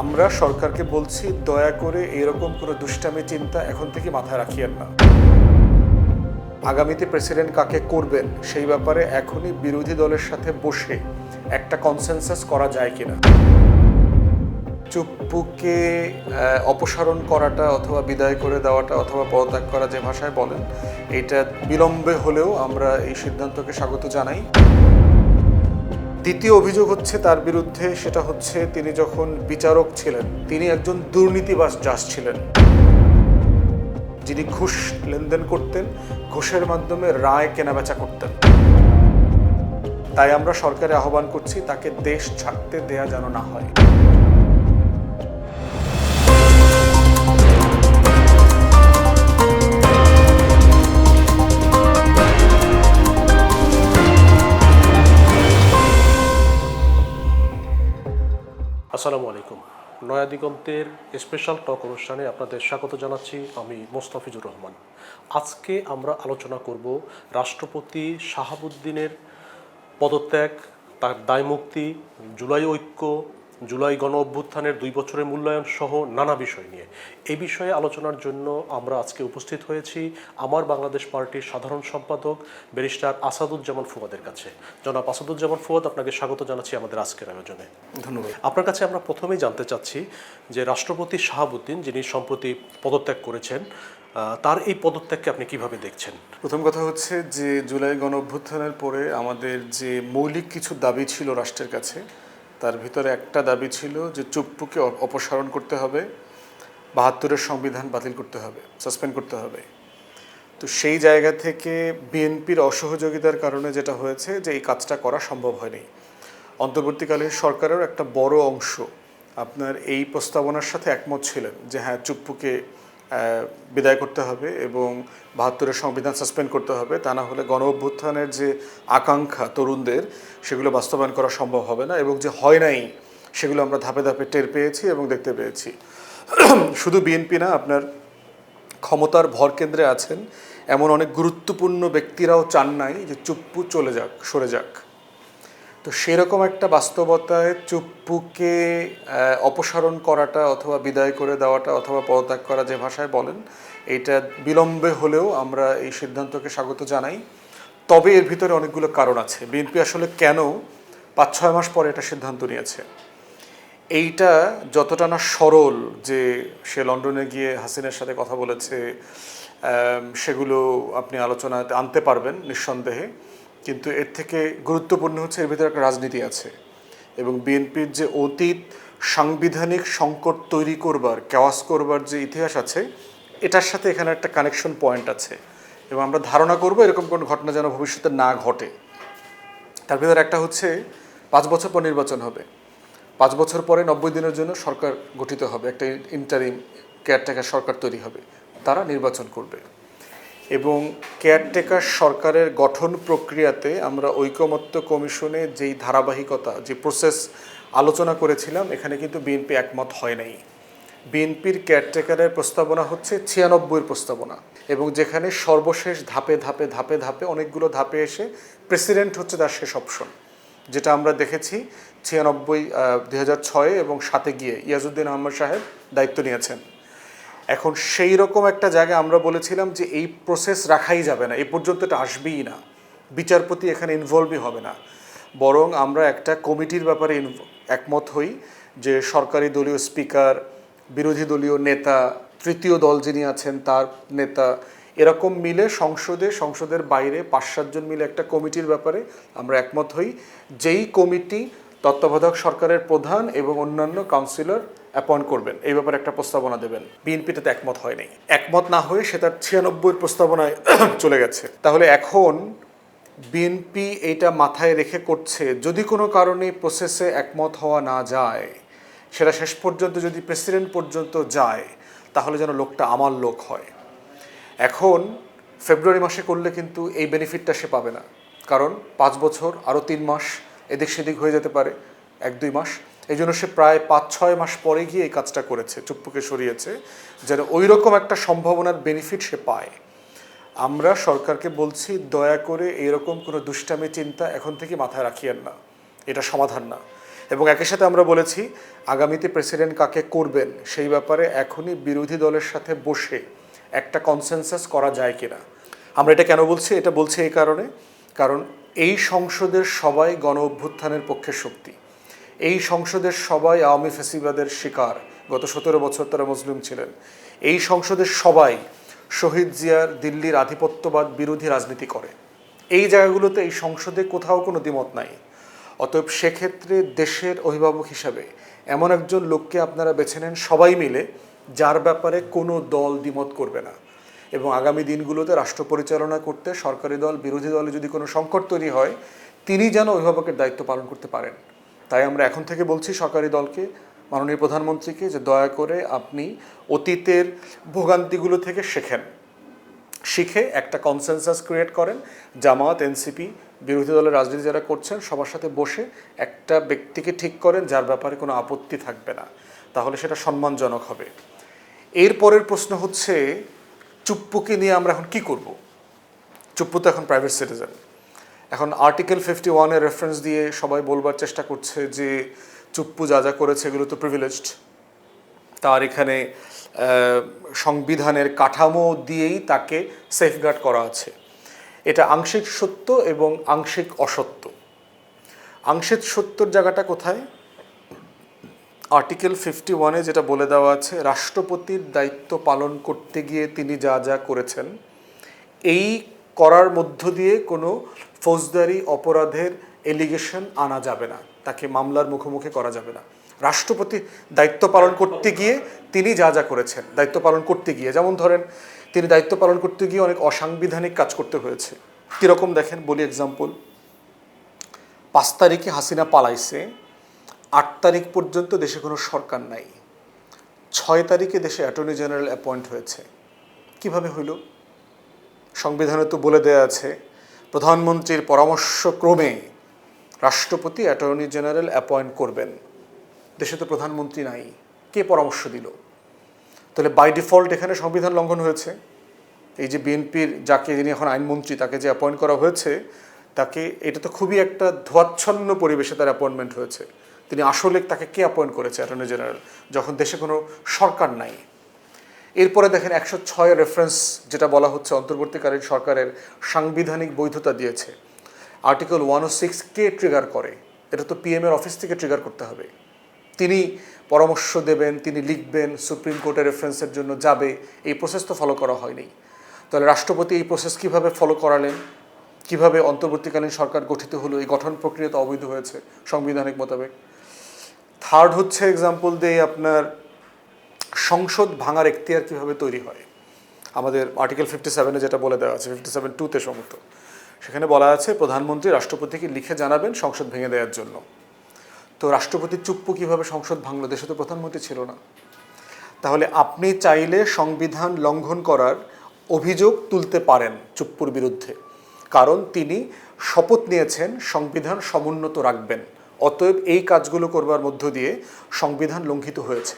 আমরা সরকারকে বলছি দয়া করে এরকম কোনো দুষ্টামি চিন্তা এখন থেকে মাথায় রাখিয়েন না। আগামীতে প্রেসিডেন্ট কাকে করবেন সেই ব্যাপারে এখনই বিরোধী দলের সাথে বসে একটা কনসেনসাস করা যায় কিনা। চুপ্পুকে অপসারণ করাটা অথবা বিদায় করে দেওয়াটা অথবা পদত্যাগ করা, যে ভাষায় বলেন, এটা বিলম্বে হলেও আমরা এই সিদ্ধান্তকে স্বাগত জানাই। দ্বিতীয় অভিযোগ হচ্ছে তার বিরুদ্ধে, সেটা হচ্ছে তিনি যখন বিচারক ছিলেন তিনি একজন দুর্নীতিবাজ জাজ ছিলেন, যিনি ঘুষ লেনদেন করতেন, ঘুষের মাধ্যমে রায় কেনাবেচা করতেন। তাই আমরা সরকারে আহ্বান করছি তাকে দেশ ছাড়তে দেয়া যেন না হয়। আসসালামু আলাইকুম। নয়া দিগন্তের স্পেশাল টক অনুষ্ঠানে আপনাদের স্বাগত জানাচ্ছি। আমি মোস্তাফিজুর রহমান। আজকে আমরা আলোচনা করব রাষ্ট্রপতি শাহাবুদ্দিনের পদত্যাগ, তার দায়মুক্তি, জুলাই ঐক্য, জুলাই গণ অভ্যুত্থানের 2 বছরের মূল্যায়ন সহ নানা বিষয় নিয়ে। এই বিষয়ে আলোচনার জন্য আমরা আজকে উপস্থিত হয়েছি আমার বাংলাদেশ পার্টির সাধারণ সম্পাদক ব্যারিস্টার আসাদুজ্জামান ফুয়াদের কাছে। জনাব আসাদুজ্জামান ফুয়াদ, আপনাকে স্বাগত জানাচ্ছি আমাদের আজকের আয়োজনে। ধন্যবাদ। আপনার কাছে আমরা প্রথমেই জানতে চাচ্ছি যে রাষ্ট্রপতি শাহাবুদ্দিন, যিনি সম্প্রতি পদত্যাগ করেছেন, তার এই পদত্যাগকে আপনি কিভাবে দেখছেন? প্রথম কথা হচ্ছে যে জুলাই গণ অভ্যুত্থানের পরে আমাদের যে মৌলিক কিছু দাবি ছিল রাষ্ট্রের কাছে, তার ভিতরে একটা দাবি ছিল যে চুপ্পুকে অপসারণ করতে হবে, 72-এর সংবিধান বাতিল করতে হবে, সাসপেন্ড করতে হবে। তো সেই জায়গা থেকে বিএনপির অসহযোগিতার কারণে যেটা হয়েছে যে এই কাজটা করা সম্ভব হয়নি। অন্তর্বর্তীকালীন সরকারের একটা বড় অংশ আপনার এই প্রস্তাবনার সাথে একমত ছিলেন যে হ্যাঁ, চুপ্পুকে বিদায় করতে হবে এবং 72-এর সংবিধান সাসপেন্ড করতে হবে, তা না হলে গণ অভ্যুত্থানের যে আকাঙ্ক্ষা তরুণদের, সেগুলো বাস্তবায়ন করা সম্ভব হবে না। এবং যে হয় নাই সেগুলো আমরা ধাপে ধাপে টের পেয়েছি এবং দেখতে পেয়েছি। শুধু বিএনপি না, আপনার ক্ষমতার ভরকেন্দ্রে আছেন এমন অনেক গুরুত্বপূর্ণ ব্যক্তিরাও চান নাই যে চুপ্পু চলে যাক, সরে যাক। তো সেরকম একটা বাস্তবতায় চুপ্পুকে অপসারণ করাটা অথবা বিদায় করে দেওয়াটা অথবা পদত্যাগ করা, যে ভাষায় বলেন, এইটা বিলম্বে হলেও আমরা এই সিদ্ধান্তকে স্বাগত জানাই। তবে এর ভিতরে অনেকগুলো কারণ আছে। বিএনপি আসলে কেন 5-6 মাস পরে এটা সিদ্ধান্ত নিয়েছে, এইটা যতটা না সরল যে সে লন্ডনে গিয়ে হাসিনের সাথে কথা বলেছে, সেগুলো আপনি আলোচনাতে আনতে পারবেন নিঃসন্দেহে, কিন্তু এর থেকে গুরুত্বপূর্ণ হচ্ছে এর ভিতরে একটা রাজনীতি আছে। এবং বিএনপির যে অতীত সাংবিধানিক সংকট তৈরি করবার, কেওয়াস করবার যে ইতিহাস আছে, এটার সাথে এখানে একটা কানেকশন পয়েন্ট আছে এবং আমরা ধারণা করব এরকম কোনো ঘটনা যেন ভবিষ্যতে না ঘটে। তার ভিতরে একটা হচ্ছে 5 বছর পর নির্বাচন হবে, 5 বছর পরে 90 দিনের জন্য সরকার গঠিত হবে, একটা ইন্টারিম কেয়ারটেকার সরকার তৈরি হবে, তারা নির্বাচন করবে। এবং কেয়ারটেকার সরকারের গঠন প্রক্রিয়াতে আমরা ঐকমত্য কমিশনে যেই ধারাবাহিকতা, যে প্রসেস আলোচনা করেছিলাম, এখানে কিন্তু বিএনপি একমত হয় নাই। বিএনপির কেয়ারটেকারের প্রস্তাবনা হচ্ছে 96-এর প্রস্তাবনা, এবং যেখানে সর্বশেষ ধাপে ধাপে ধাপে ধাপে অনেকগুলো ধাপে এসে প্রেসিডেন্ট হচ্ছে তার শেষ অপশন, যেটা আমরা দেখেছি 2006 এবং 7-এ গিয়ে ইয়াজউদ্দিন আহমদ সাহেব দায়িত্ব নিয়েছেন। এখন সেই রকম একটা জায়গায় আমরা বলেছিলাম যে এই প্রসেস রাখাই যাবে না, এই পর্যন্ত এটা আসবেই না, বিচারপতি এখানে ইনভলভই হবে না, বরং আমরা একটা কমিটির ব্যাপারে একমত হই যে সরকারি দলীয় স্পিকার, বিরোধী দলীয় নেতা, তৃতীয় দল যিনি আছেন তার নেতা, এরকম মিলে সংসদের বাইরে 5-7 জন মিলে একটা কমিটির ব্যাপারে আমরা একমত হই, যেই কমিটি তত্ত্বাবধায়ক সরকারের প্রধান এবং অন্যান্য কাউন্সিলর অ্যাপয়েন্ট করবেন, এই ব্যাপারে একটা প্রস্তাবনা দেবেন। বিএনপিটাতে একমত হয় নাই, একমত না হয়ে সে তার 96-এর প্রস্তাবনায় চলে গেছে। তাহলে এখন বিএনপি এইটা মাথায় রেখে করছে, যদি কোনো কারণে প্রসেসে একমত হওয়া না যায়, সেটা শেষ পর্যন্ত যদি প্রেসিডেন্ট পর্যন্ত যায়, তাহলে যেন লোকটা আমার লোক হয়। এখন ফেব্রুয়ারি মাসে করলে কিন্তু এই বেনিফিটটা সে পাবে না, কারণ 5 বছর আরও 3 মাস এদিক সেদিক হয়ে যেতে পারে, 1-2 মাস। এই জন্য সে প্রায় 5-6 মাস পরে গিয়ে এই কাজটা করেছে, চুপ্পুকে সরিয়েছে, যেন ওই রকম একটা সম্ভাবনার বেনিফিট সে পায়। আমরা সরকারকে বলছি দয়া করে এরকম কোনো দুষ্টামি চিন্তা এখন থেকে মাথায় রাখিয়েন না, এটা সমাধান না। এবং একই সাথে আমরা বলেছি আগামীতে প্রেসিডেন্ট কাকে করবেন সেই ব্যাপারে এখনই বিরোধী দলের সাথে বসে একটা কনসেনসাস করা যায় কিনা। আমরা এটা কেন বলছি? এটা বলছি এই কারণে, কারণ এই সংসদের সবাই গণ অভ্যুত্থানের পক্ষে শক্তি, এই সংসদের সবাই আওয়ামী ফ্যাসিবাদের শিকার, গত 17 বছর তারা মুসলিম ছিলেন। এই সংসদের সবাই শহীদ জিয়ার দিল্লির আধিপত্যবাদ বিরোধী রাজনীতি করে। এই জায়গাগুলোতে এই সংসদে কোথাও কোনো দ্বিমত নাই। অতএব সেক্ষেত্রে দেশের অভিভাবক হিসাবে এমন একজন লোককে আপনারা বেছে নেন সবাই মিলে, যার ব্যাপারে কোনো দল দ্বিমত করবে না। এবং আগামী দিনগুলোতে রাষ্ট্র পরিচালনা করতে সরকারি দল বিরোধী দলে যদি কোনো সংকট তৈরি হয়, তিনি যেন অভিভাবকের দায়িত্ব পালন করতে পারেন। তাই আমরা এখন থেকে বলছি সরকারি দলকে, মাননীয় প্রধানমন্ত্রীকে, যে দয়া করে আপনি অতীতের ভোগান্তিগুলো থেকে শিখে একটা কনসেনসাস ক্রিয়েট করেন। জামাত, এনসিপি, বিরোধী দলের রাজনীতি যারা করছেন সবার সাথে বসে একটা ব্যক্তিকে ঠিক করেন যার ব্যাপারে কোনো আপত্তি থাকবে না, তাহলে সেটা সম্মানজনক হবে। এরপরের প্রশ্ন হচ্ছে চুপ্পুকে নিয়ে আমরা এখন কি করব? চুপ্পু তো এখন প্রাইভেট সিটিজেন। এখন আর্টিকেল 51-এর রেফারেন্স দিয়ে সবাই বলবার চেষ্টা করছে যে চুপ্পু যা যা করেছে এগুলো তো প্রিভিলেজড, তার এখানে সংবিধানের কাঠামো দিয়েই তাকে সেফগার্ড করা আছে। এটা আংশিক সত্য এবং আংশিক অসত্য। আংশিক সত্যর জায়গাটা কোথায়? আর্টিকেল 51-এ যেটা বলে দেওয়া আছে, রাষ্ট্রপতির দায়িত্ব পালন করতে গিয়ে তিনি যা যা করেছেন, এই করার মধ্য দিয়ে কোনো ফৌজদারি অপরাধের এলিগেশন আনা যাবে না, তাকে মামলার মুখোমুখি করা যাবে না। রাষ্ট্রপতি দায়িত্ব পালন করতে গিয়ে তিনি যা যা করেছেন, দায়িত্ব পালন করতে গিয়ে, যেমন ধরেন তিনি দায়িত্ব পালন করতে গিয়ে অনেক অসাংবিধানিক কাজ করতে হয়েছে। কীরকম দেখেন বলি, এক্সাম্পল। 5 তারিখে হাসিনা পালাইছে, 8 তারিখ পর্যন্ত দেশে কোনো সরকার নাই, 6 তারিখে দেশে অ্যাটর্নি জেনারেল অ্যাপয়েন্ট হয়েছে। কিভাবে হইল? সংবিধানে তো বলে দেওয়া আছে প্রধানমন্ত্রীর পরামর্শক্রমে রাষ্ট্রপতি অ্যাটর্নি জেনারেল অ্যাপয়েন্ট করবেন। দেশে তো প্রধানমন্ত্রী নাই, কে পরামর্শ দিল? তাহলে বাই ডিফল্ট এখানে সংবিধান লঙ্ঘন হয়েছে। এই যে বিএনপির যাকে, যিনি এখন আইনমন্ত্রী, তাকে যে অ্যাপয়েন্ট করা হয়েছে, তাকে, এটা তো খুবই একটা ধোয়াচ্ছন্ন পরিবেশে তার অ্যাপয়েন্টমেন্ট হয়েছে। তিনি আসলে, তাকে কে অ্যাপয়েন্ট করেছে অ্যাটর্নি জেনারেল, যখন দেশে কোনো সরকার নাই? এরপরে দেখেন 106 রেফারেন্স যেটা বলা হচ্ছে অন্তর্বর্তীকালীন সরকারের সাংবিধানিক বৈধতা দিয়েছে। আর্টিকেল 106 কে ট্রিগার করে? এটা তো পিএমের অফিস থেকে ট্রিগার করতে হবে। তিনি পরামর্শ দেবেন, তিনি লিখবেন, সুপ্রিম কোর্টের রেফারেন্সের জন্য যাবে, এই প্রসেস তো ফলো করা হয়নি। তাহলে রাষ্ট্রপতি এই প্রসেস কিভাবে ফলো করালেন? কিভাবে অন্তর্বর্তীকালীন সরকার গঠিত হলো? এই গঠন প্রক্রিয়া তো অবৈধ হয়েছে সংবিধানিক মোতাবেক। থার্ড হচ্ছে এক্সাম্পল দিয়ে আপনার সংসদ ভাঙার এখতিয়ার কীভাবে তৈরি হয়? আমাদের আর্টিকেল 57-এ যেটা বলে দেওয়া আছে, 57(2)-তে সমস্ত, সেখানে বলা আছে প্রধানমন্ত্রী রাষ্ট্রপতিকে লিখে জানাবেন সংসদ ভেঙে দেওয়ার জন্য। তো রাষ্ট্রপতি চুপ্পু কীভাবে সংসদ ভাঙল? দেশে তো প্রধানমন্ত্রী ছিল না। তাহলে আপনি চাইলে সংবিধান লঙ্ঘন করার অভিযোগ তুলতে পারেন চুপ্পুর বিরুদ্ধে, কারণ তিনি শপথ নিয়েছেন সংবিধান সমুন্নত রাখবেন। অতএব এই কাজগুলো করবার মধ্য দিয়ে সংবিধান লঙ্ঘিত হয়েছে।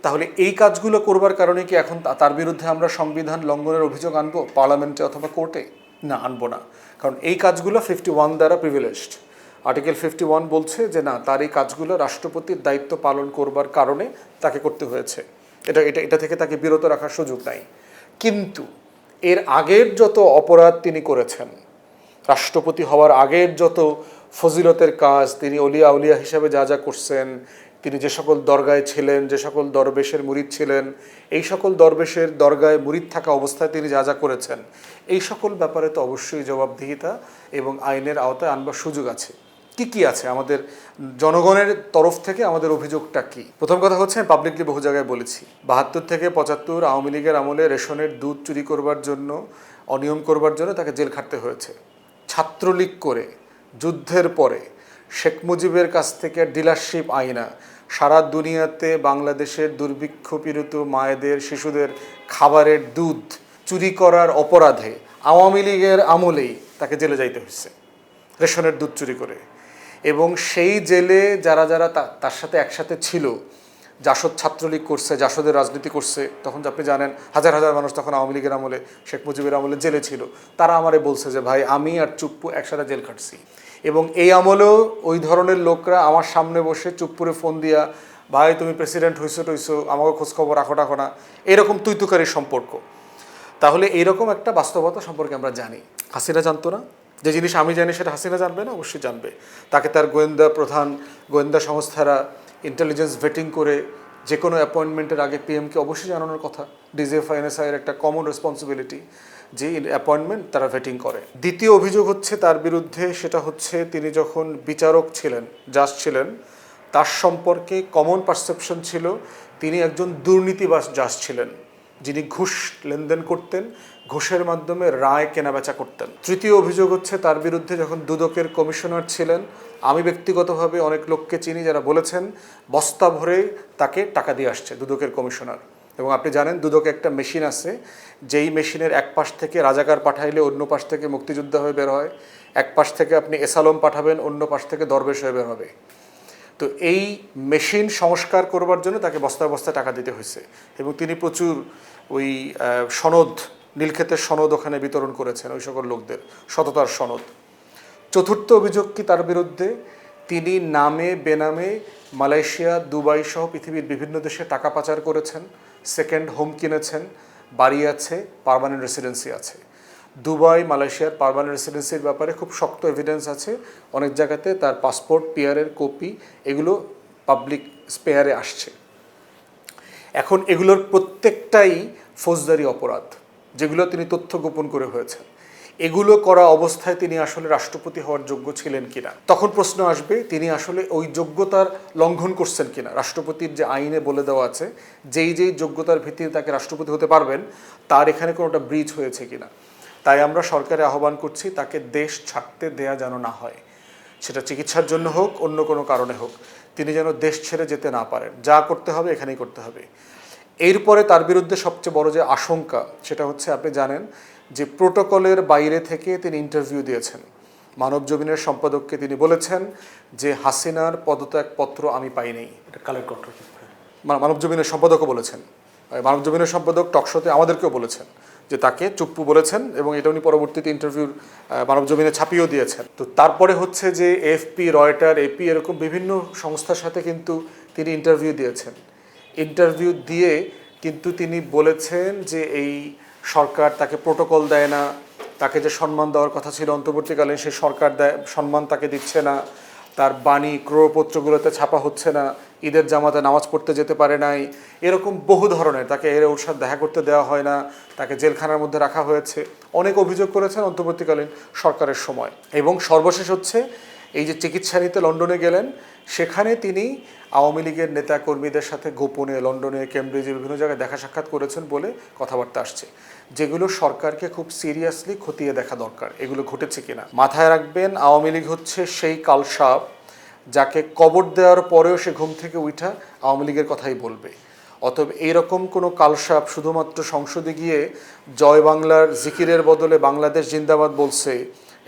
তাহলে এই কাজগুলো করবার কারণে কি এখন তার বিরুদ্ধে আমরা সংবিধান লঙ্ঘনের অভিযোগ আনবো পার্লামেন্টে অথবা কোর্টে? না, আনবো না, কারণ এই কাজগুলো 51 দ্বারা প্রিভিলেজড। আর্টিকেল 51 বলছে যে না, তার এই কাজগুলো রাষ্ট্রপতির দায়িত্ব পালন করবার কারণে তাকে করতে হয়েছে, এটা থেকে তাকে বিরত রাখার সুযোগ নাই। কিন্তু এর আগের যত অপরাধ তিনি করেছেন, রাষ্ট্রপতি হওয়ার আগের যত ফজিলতের কাজ, তিনি অলিয়া উলিয়া হিসাবে যা যা করছেন, তিনি যে সকল দরগায় ছিলেন, যে সকল দরবেশের মুরিদ ছিলেন, এই সকল দরবেশের দরগায় মুরিদ থাকা অবস্থায় তিনি যা যা করেছেন, এই সকল ব্যাপারে তো অবশ্যই জবাবদিহিতা এবং আইনের আওতায় আনবার সুযোগ আছে। কি আছে আমাদের জনগণের তরফ থেকে আমাদের অভিযোগটা কি? প্রথম কথা হচ্ছে, আমি পাবলিকলি বহু জায়গায় বলেছি, 72 থেকে 75 আওয়ামী লীগের আমলে রেশনের দুধ চুরি করবার জন্য, অনিয়ম করবার জন্য তাকে জেল খাটতে হয়েছে। ছাত্রলীগ করে যুদ্ধের পরে শেখ মুজিবের কাছ থেকে ডিলারশিপ আইনা সারা দুনিয়াতে বাংলাদেশের দুর্ভিক্ষ পীড়িত মায়েদের, শিশুদের খাবারের দুধ চুরি করার অপরাধে আওয়ামী লীগের আমলেই তাকে জেলে যাইতে হয়েছে, রেশনের দুধ চুরি করে। এবং সেই জেলে যারা যারা তার সাথে একসাথে ছিল, জাসদ ছাত্রলীগ করছে, জাসদের রাজনীতি করছে, তখন আপনি জানেন হাজার হাজার মানুষ তখন আওয়ামী লীগের আমলে, শেখ মুজিবের আমলে জেলে ছিল, তারা আমারে বলছে যে ভাই আমি আর চুপ্পু একসাথে জেল খাটছি। এবং এই আমলেও ওই ধরনের লোকরা আমার সামনে বসে চুপ্পুরে ফোন দিয়া ভাই তুমি প্রেসিডেন্ট হইছো আমাকে খোঁজখবর রাখো না, এরকম তুইতুকারির সম্পর্ক। তাহলে এইরকম একটা বাস্তবতা সম্পর্কে আমরা জানি। হাসিনা জানতো না, যে জিনিস আমি জানি সেটা হাসিনা জানবে না? অবশ্যই জানবে। তাকে তার গোয়েন্দা সংস্থারা ইন্টেলিজেন্স ভেটিং করে যে কোনো অ্যাপয়েন্টমেন্টের আগে পিএমকে অবশ্যই জানানোর কথা। ডিজিএফআই এনএসআইয়ের একটা কমন রেসপন্সিবিলিটি যে অ্যাপয়েন্টমেন্ট তারা ভেটিং করে। দ্বিতীয় অভিযোগ হচ্ছে তার বিরুদ্ধে, সেটা হচ্ছে তিনি যখন বিচারক ছিলেন, জাজ ছিলেন, তার সম্পর্কে কমন পারসেপশন ছিল তিনি একজন দুর্নীতিবাজ জাজ ছিলেন, যিনি ঘুষ লেনদেন করতেন, ঘুষের মাধ্যমে রায় কেনাবেচা করতেন। তৃতীয় অভিযোগ হচ্ছে তার বিরুদ্ধে যখন দুদকের কমিশনার ছিলেন, আমি ব্যক্তিগতভাবে অনেক লোককে চিনি যারা বলেছেন বস্তা ভরে তাকে টাকা দিয়ে আসছে দুদকের কমিশনার। এবং আপনি জানেন দুদকে একটা মেশিন আছে, যেই মেশিনের এক পাশ থেকে রাজাকার পাঠাইলে অন্য পাশ থেকে মুক্তিযোদ্ধা হয়ে বের হয়, এক পাশ থেকে আপনি এসালম পাঠাবেন অন্য পাশ থেকে দরবেশ হয়ে বের হবে। তো এই মেশিন সংস্কার করবার জন্য তাকে বস্তায় বস্তায় টাকা দিতে হয়েছে। এবং তিনি প্রচুর ওই সনদ, নীলক্ষেতের সনদ ওখানে বিতরণ করেছেন ওই সকল লোকদের, সততার সনদ। চতুর্থ অভিযোগ কি তার বিরুদ্ধে, তিনি নামে বেনামে মালয়েশিয়া, দুবাই সহ পৃথিবীর বিভিন্ন দেশে টাকা পাচার করেছেন, সেকেন্ড হোম কিনেছেন, বাড়ি আছে, পার্মানেন্ট রেসিডেন্সি আছে। দুবাই, মালয়েশিয়ার পার্মানেন্ট রেসিডেন্সির ব্যাপারে খুব শক্ত এভিডেন্স আছে। অনেক জায়গাতে তার পাসপোর্ট, পিআরের কপি এগুলো পাবলিক স্পেয়ারে আসছে। এখন এগুলোর প্রত্যেকটাই ফৌজদারি অপরাধ, যেগুলো তিনি তথ্য গোপন করে হয়েছেন। এগুলো করা অবস্থায় তিনি আসলে রাষ্ট্রপতি হওয়ার যোগ্য ছিলেন কিনা, তখন প্রশ্ন আসবে তিনি আসলে ওই যোগ্যতার লঙ্ঘন করছেন কিনা। রাষ্ট্রপতির যে আইনে বলে দেওয়া আছে যেই যোগ্যতার ভিত্তিতে তাকে রাষ্ট্রপতি হতে পারবেন, তার এখানে কোনোটা ব্রিচ হয়েছে কিনা। তাই আমরা সরকারে আহ্বান করছি তাকে দেশ ছাড়তে দেয়া যেন না হয়, সেটা চিকিৎসার জন্য হোক, অন্য কোনো কারণে হোক, তিনি যেন দেশ ছেড়ে যেতে না পারেন। যা করতে হবে এখানেই করতে হবে। এরপরে তার বিরুদ্ধে সবচেয়ে বড় যে আশঙ্কা, সেটা হচ্ছে আপনি জানেন যে প্রোটোকলের বাইরে থেকে তিনি ইন্টারভিউ দিয়েছেন। মানবজমিনের সম্পাদককে তিনি বলেছেন যে হাসিনার পদত্যাগপত্র আমি পাই নাই। এটা কালেক্ট করতে, মানবজমিনের সম্পাদকও বলেছেন, মানবজমিনের সম্পাদক টকশোতে আমাদেরকেও বলেছেন যে তাকে চুপ্পু বলেছেন, এবং এটা উনি পরবর্তীতে ইন্টারভিউর মানবজমিনে ছাপিয়েও দিয়েছেন। তো তারপরে হচ্ছে যে এফপি, রয়টার, এপি এরকম বিভিন্ন সংস্থার সাথে কিন্তু তিনি ইন্টারভিউ দিয়েছেন। ইন্টারভিউ দিয়ে কিন্তু তিনি বলেছেন যে এই সরকার তাকে প্রোটোকল দেয় না, তাকে যে সম্মান দেওয়ার কথা ছিল অন্তর্বর্তীকালীন সেই সরকার সম্মান তাকে দিচ্ছে না, তার বাণী ক্রয়পত্রগুলোতে ছাপা হচ্ছে না, ঈদের জামাতে নামাজ পড়তে যেতে পারে নাই, এরকম বহু ধরনের, তাকে ওর সাথে দেখা করতে দেওয়া হয় না, তাকে জেলখানার মধ্যে রাখা হয়েছে, অনেক অভিযোগ করেছেন অন্তর্বর্তীকালীন সরকারের সময়। এবং সর্বশেষ হচ্ছে এই যে চিকিৎসা নিতে লন্ডনে গেলেন, সেখানে তিনি আওয়ামী লীগের নেতা কর্মীদের সাথে গোপনে লন্ডনে, কেমব্রিজে বিভিন্ন জায়গায় দেখা সাক্ষাৎ করেছেন বলে কথাবার্তা আসছে, যেগুলো সরকারকে খুব সিরিয়াসলি খতিয়ে দেখা দরকার এগুলো ঘটেছে কিনা। মাথায় রাখবেন আওয়ামী লীগ হচ্ছে সেই কালসাপ যাকে কবর দেওয়ার পরেও সে ঘুম থেকে উঠা আওয়ামী লীগের কথাই বলবে। অতএব এইরকম কোনো কালসাপ শুধুমাত্র সংসদে গিয়ে জয় বাংলার জিকিরের বদলে বাংলাদেশ জিন্দাবাদ বলছে,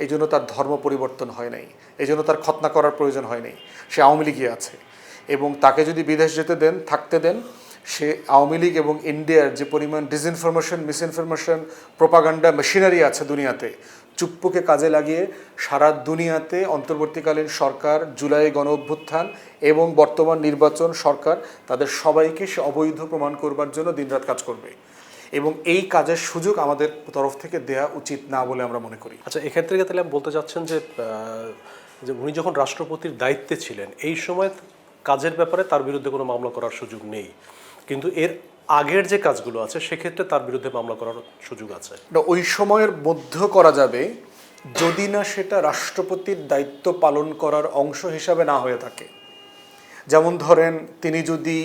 এই জন্য তার ধর্ম পরিবর্তন হয় নাই, এই জন্য তার খতনা করার প্রয়োজন হয় নাই। সে আওয়ামী লীগই আছে, এবং তাকে যদি বিদেশ যেতে দেন, থাকতে দেন, সে আওয়ামী লীগ এবং ইন্ডিয়ার যে পরিমাণ ডিসইনফরমেশন, মিসইনফরমেশন, প্রোপাগান্ডা মেশিনারি আছে দুনিয়াতে, চুপ্পুকে কাজে লাগিয়ে সারা দুনিয়াতে অন্তর্বর্তীকালীন সরকার, জুলাই গণ অভ্যুত্থান এবং বর্তমান নির্বাচন সরকার, তাদের সবাইকে সে অবৈধ প্রমাণ করবার জন্য দিনরাত কাজ করবে। এবং এই কাজের সুযোগ আমাদের তরফ থেকে দেয়া উচিত না বলে আমরা মনে করি। আচ্ছা, এক্ষেত্রে তাহলে আমি বলতে চাচ্ছেন যে উনি যখন রাষ্ট্রপতির দায়িত্বে ছিলেন এই সময় কাজের ব্যাপারে তার বিরুদ্ধে কোনো মামলা করার সুযোগ নেই, কিন্তু এর আগের যে কাজগুলো আছে সেক্ষেত্রে তার বিরুদ্ধে মামলা করার সুযোগ আছে। ওই সময়ের মধ্যে করা যাবে যদি না সেটা রাষ্ট্রপতির দায়িত্ব পালন করার অংশ হিসাবে না হয়ে থাকে। যেমন ধরেন তিনি যদি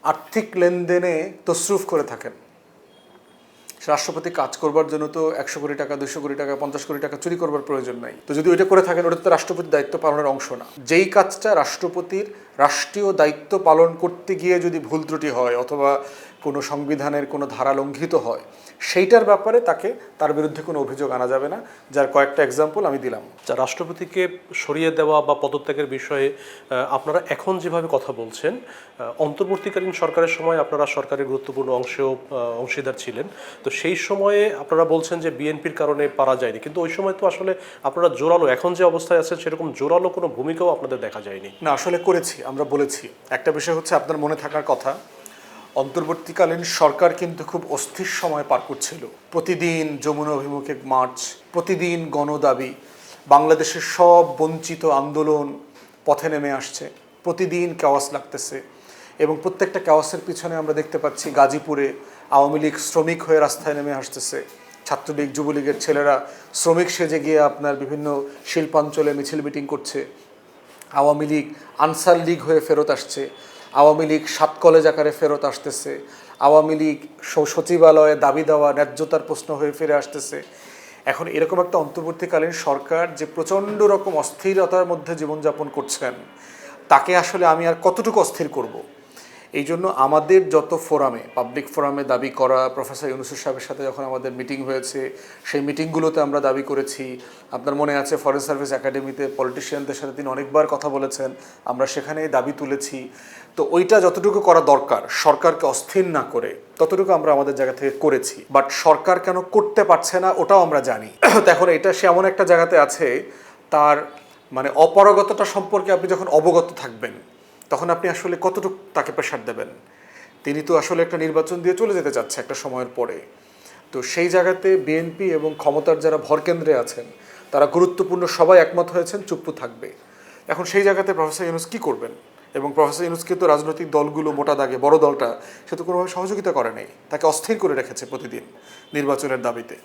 আর্থিক লেনদেনে তসরুফ করে থাকেন, রাষ্ট্রপতি কাজ করবার জন্য তো 100 কোটি টাকা, 200 কোটি টাকা, 50 কোটি টাকা চুরি করবার প্রয়োজন নাই। তো যদি ওইটা করে থাকেন, ওটা তো রাষ্ট্রপতির দায়িত্ব পালনের অংশ না। যেই কাজটা রাষ্ট্রপতির রাষ্ট্রীয় দায়িত্ব পালন করতে গিয়ে যদি ভুল ত্রুটি হয় অথবা কোনো সংবিধানের কোনো ধারা লঙ্ঘিত হয়, সেইটার ব্যাপারে তার বিরুদ্ধে কোনো অভিযোগ আনা যাবে না, যার কয়েকটা এক্সাম্পল আমি দিলাম। রাষ্ট্রপতিকে সরিয়ে দেওয়া বা পদত্যাগের বিষয়ে আপনারা এখন যেভাবে কথা বলছেন, অন্তর্বর্তীকালীন সরকারের সময় আপনারা সরকারের গুরুত্বপূর্ণ অংশীদার ছিলেন। তো সেই সময়ে আপনারা বলছেন যে বিএনপির কারণে পারা যায়নি, কিন্তু ওই সময় তো আসলে আপনারা জোরালো, এখন যে অবস্থায় আছেন সেরকম জোরালো কোনো ভূমিকাও আপনাদের দেখা যায়নি। না, আসলে করেছি, আমরা বলেছি। একটা বিষয় হচ্ছে আপনার মনে থাকার কথা, অন্তর্বর্তীকালীন সরকার কিন্তু খুব অস্থির সময় পার করছিল। প্রতিদিন যমুনা অভিমুখে মার্চ, প্রতিদিন গণদাবি, বাংলাদেশের সব বঞ্চিত আন্দোলন পথে নেমে আসছে, প্রতিদিন কেওয়াস লাগতেছে। এবং প্রত্যেকটা কেওয়াসের পিছনে আমরা দেখতে পাচ্ছি গাজীপুরে আওয়ামী লীগ শ্রমিক হয়ে রাস্তায় নেমে আসতেছে, ছাত্রলীগ যুবলীগের ছেলেরা শ্রমিক সেজে গিয়ে আপনার বিভিন্ন শিল্পাঞ্চলে মিছিল মিটিং করছে, আওয়ামী লীগ আনসার লীগ হয়ে ফেরত আসছে, আওয়ামী লীগ 7 কলেজ আকারে ফেরত আসতেছে, আওয়ামী লীগ সচিবালয়ে দাবি দেওয়া ন্যায্যতার প্রশ্ন হয়ে ফিরে আসতেছে। এখন এরকম একটা অন্তর্বর্তীকালীন সরকার যে প্রচণ্ড রকম অস্থিরতার মধ্যে জীবনযাপন করছেন, তাকে আসলে আমি আর কতটুকু অস্থির করব। এই জন্য আমাদের যত ফোরামে, পাবলিক ফোরামে দাবি করা, প্রফেসর ইউনূস সাহেবের সাথে যখন আমাদের মিটিং হয়েছে, সেই মিটিংগুলোতে আমরা দাবি করেছি। আপনার মনে আছে ফরেন সার্ভিস একাডেমিতে পলিটিশিয়ানদের সাথে তিনি অনেকবার কথা বলেছেন, আমরা সেখানেই দাবি তুলেছি। তো ওইটা যতটুকু করা দরকার সরকারকে অস্থির না করে, ততটুকু আমরা আমাদের জায়গা থেকে করেছি। বাট সরকার কেন করতে পারছে না ওটাও আমরা জানি। তো এখন এটা সে এমন একটা জায়গাতে আছে, তার মানে অপারগতা সম্পর্কে আপনি যখন অবগত থাকবেন, তখন আপনি আসলে কতটুকু তাকে প্রেশার দেবেন। তিনি তো আসলে একটা নির্বাচন দিয়ে চলে যেতে চাচ্ছে একটা সময়ের পরে। তো সেই জায়গাতে বিএনপি এবং ক্ষমতার যারা ভরকেন্দ্রে আছেন, তারা গুরুত্বপূর্ণ সবাই একমত হয়েছেন চুপ্পু থাকবে। এখন সেই জায়গাতে প্রফেসর ইউনূস কী করবেন? এবং প্রফেসর ইউনূসকে তো রাজনৈতিক দলগুলো মোটা দাগে, বড় দলটা সে তো কোনোভাবে সহযোগিতা করে নাই, তাকে অস্থির করে রেখেছে প্রতিদিন নির্বাচনের দাবিতে।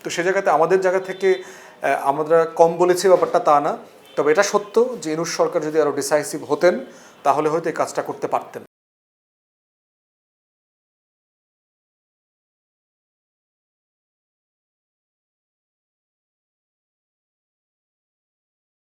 তো সে জায়গাতে আমাদের জায়গা থেকে আমরা কম বলেছি ব্যাপারটা তা না, তবে এটা সত্য যে ইউনূস সরকার যদি আরও ডিসাইসিভ হতেন, তাহলে হয়তো এই কাজটা করতে পারতেন।